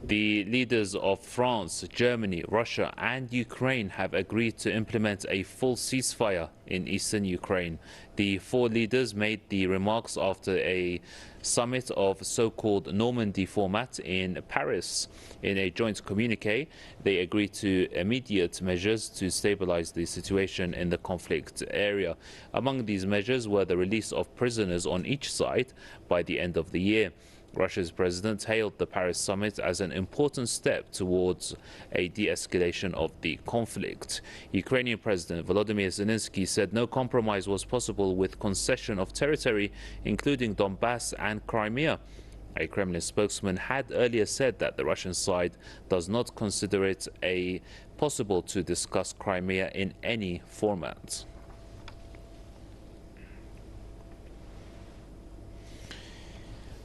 The leaders of France, Germany, Russia and Ukraine have agreed to implement a full ceasefire in eastern Ukraine. The four leaders made the remarks after a summit of so-called Normandy format in Paris. In a joint communique, they agreed to immediate measures to stabilize the situation in the conflict area. Among these measures were the release of prisoners on each side by the end of the year. Russia's president hailed the Paris summit as an important step towards a de-escalation of the conflict. Ukrainian President Volodymyr Zelensky said no compromise was possible with concession of territory, including Donbass and Crimea. A Kremlin spokesman had earlier said that the Russian side does not consider it possible to discuss Crimea in any format.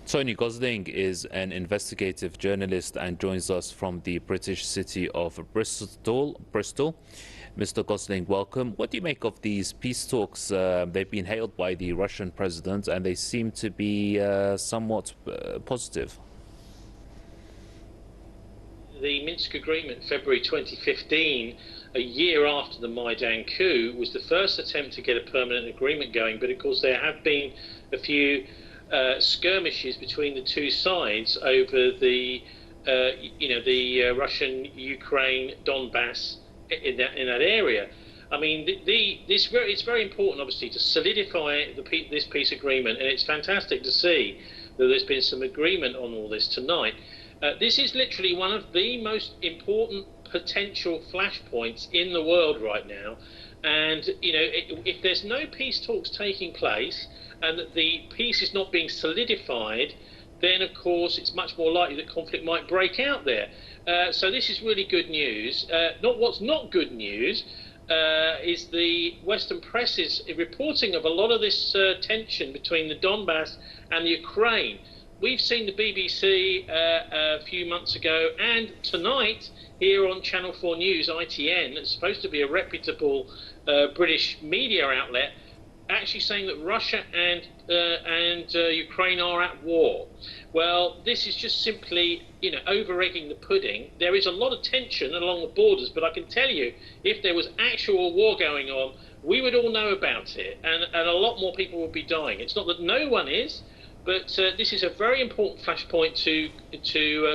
Tony Gosling is an investigative journalist and joins us from the British city of Bristol. Mr. Gosling, welcome. What do you make of these peace talks? They've been hailed by the Russian president and they seem to be somewhat positive. The Minsk Agreement, February 2015, a year after the Maidan coup, was the first attempt to get a permanent agreement going. But of course, there have been a few skirmishes between the two sides over the Russian-Ukraine Donbass in that area. I mean, it's very important, obviously, to solidify this peace agreement, and it's fantastic to see that there's been some agreement on all this tonight. This is literally one of the most important potential flashpoints in the world right now, and if there's no peace talks taking place and that the peace is not being solidified, then of course it's much more likely that conflict might break out there. So this is really good news. What's not good news is the Western press's reporting of a lot of this tension between the Donbass and the Ukraine. We've seen the BBC a few months ago, and tonight here on Channel 4 News, ITN, it's supposed to be a reputable British media outlet, actually saying that Russia and Ukraine are at war. Well, this is just simply, over-egging the pudding. There is a lot of tension along the borders, but I can tell you, if there was actual war going on, we would all know about it, and a lot more people would be dying. It's not that no one is, but this is a very important flashpoint to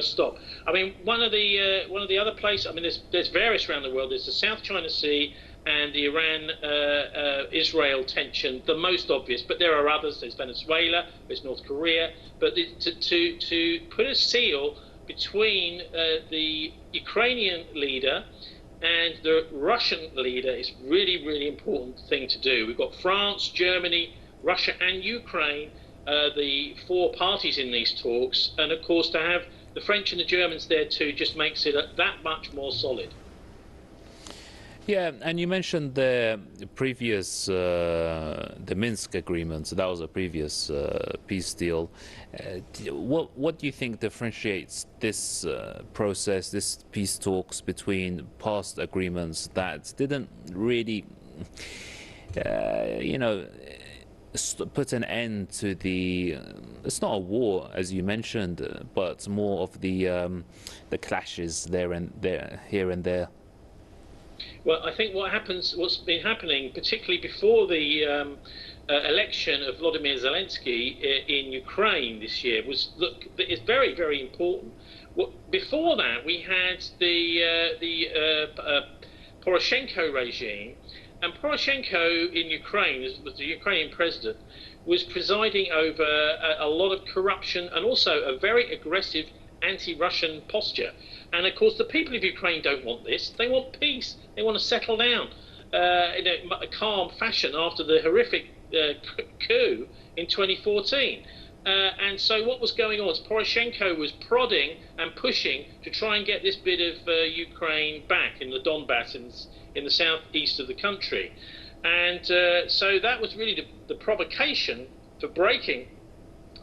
stop. I mean, one of the other places. I mean, there's various around the world. There's the South China Sea and the Iran-Israel tension, the most obvious, but there are others. There's Venezuela, there's North Korea. But to put a seal between the Ukrainian leader and the Russian leader is really, really important thing to do. We've got France, Germany, Russia and Ukraine, the four parties in these talks, and of course to have the French and the Germans there too just makes it that much more solid. Yeah, and you mentioned the previous, the Minsk agreement. So that was a previous peace deal. What do you think differentiates this process, this peace talks between past agreements that didn't really, put an end to the? It's not a war, as you mentioned, but more of the clashes here and there. Well, I think what's been happening, particularly before the election of Volodymyr Zelensky in Ukraine this year, was, look, it's very, very important. Before that, we had the Poroshenko regime, and Poroshenko in Ukraine, as the Ukrainian president, was presiding over a lot of corruption and also a very aggressive anti-Russian posture. And of course, the people of Ukraine don't want this. They want peace. They want to settle down in a calm fashion after the horrific coup in 2014. And so what was going on is Poroshenko was prodding and pushing to try and get this bit of Ukraine back in the Donbass in the southeast of the country. And so that was really the provocation for breaking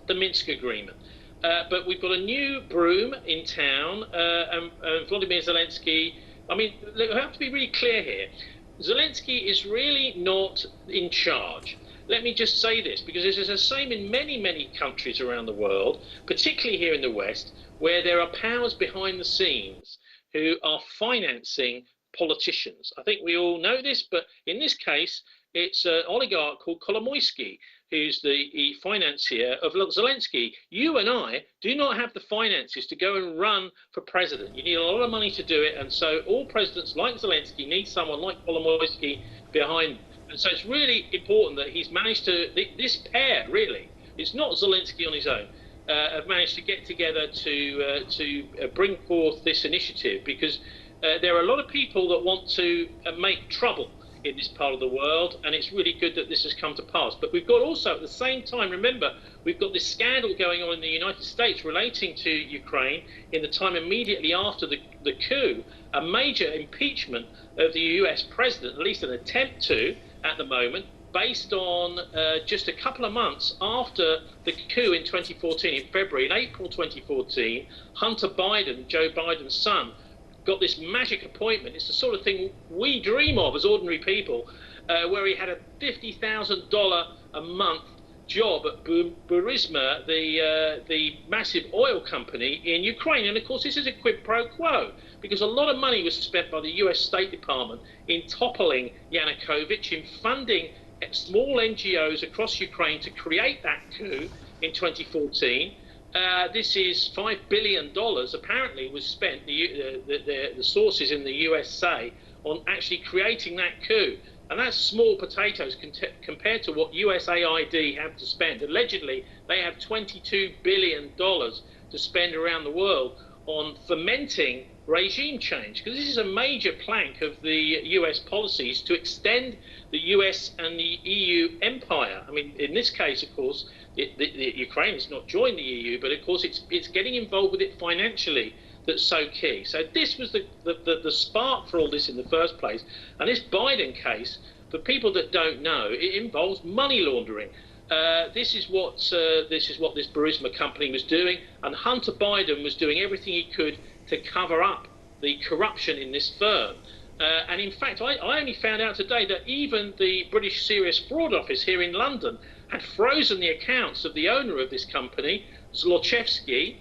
the Minsk agreement. But we've got a new broom in town, and Volodymyr Zelensky. I mean, we have to be really clear here. Zelensky is really not in charge. let me just say this, because this is the same in many, many countries around the world, particularly here in the West, where there are powers behind the scenes who are financing politicians. I think we all know this, but in this case, it's an oligarch called Kolomoisky, who's the financier of Zelensky. You and I do not have the finances to go and run for president. You need a lot of money to do it, and so all presidents like Zelensky need someone like Kolomoisky behind them. And so it's really important that he's managed to, this pair really, it's not Zelensky on his own, have managed to get together to bring forth this initiative, because there are a lot of people that want to make trouble in this part of the world, and it's really good that this has come to pass. But we've got also, at the same time, remember, we've got this scandal going on in the United States relating to Ukraine in the time immediately after the coup, a major impeachment of the US president, at least an attempt to, at the moment, based on just a couple of months after the coup in 2014, in February, in April 2014, Hunter Biden, Joe Biden's son, got this magic appointment. It's the sort of thing we dream of as ordinary people, where he had a $50,000 a month job at Burisma, the massive oil company in Ukraine. And of course, this is a quid pro quo, because a lot of money was spent by the US State Department in toppling Yanukovych, in funding small NGOs across Ukraine to create that coup in 2014. This is $5 billion apparently was spent, the sources in the USA, on actually creating that coup. And that's small potatoes compared to what USAID have to spend. Allegedly, they have $22 billion to spend around the world on fomenting regime change, because this is a major plank of the US policies to extend the US and the EU empire. I mean, in this case, of course, Ukraine has not joined the EU, but of course it's getting involved with it financially that's so key. So this was the spark for all this in the first place. And this Biden case, for people that don't know, it involves money laundering. This is what this Burisma company was doing, and Hunter Biden was doing everything he could to cover up the corruption in this firm. And in fact, I only found out today that even the British Serious Fraud Office here in London had frozen the accounts of the owner of this company, Zlochevsky,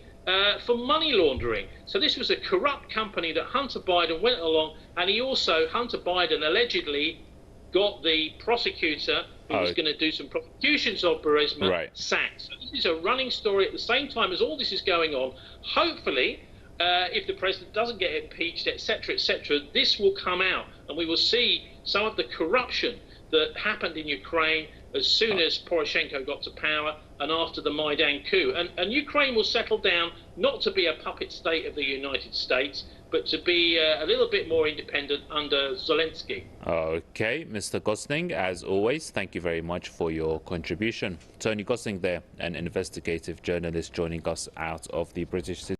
for money laundering. So this was a corrupt company that Hunter Biden went along, and Hunter Biden allegedly got the prosecutor who was going to do some prosecutions of Burisma sacked. So this is a running story at the same time as all this is going on. Hopefully, if the president doesn't get impeached, etc., this will come out, and we will see some of the corruption that happened in Ukraine as soon as Poroshenko got to power and after the Maidan coup. And Ukraine will settle down not to be a puppet state of the United States, but to be a little bit more independent under Zelensky. Okay, Mr. Gosling, as always, thank you very much for your contribution. Tony Gosling there, an investigative journalist joining us out of the British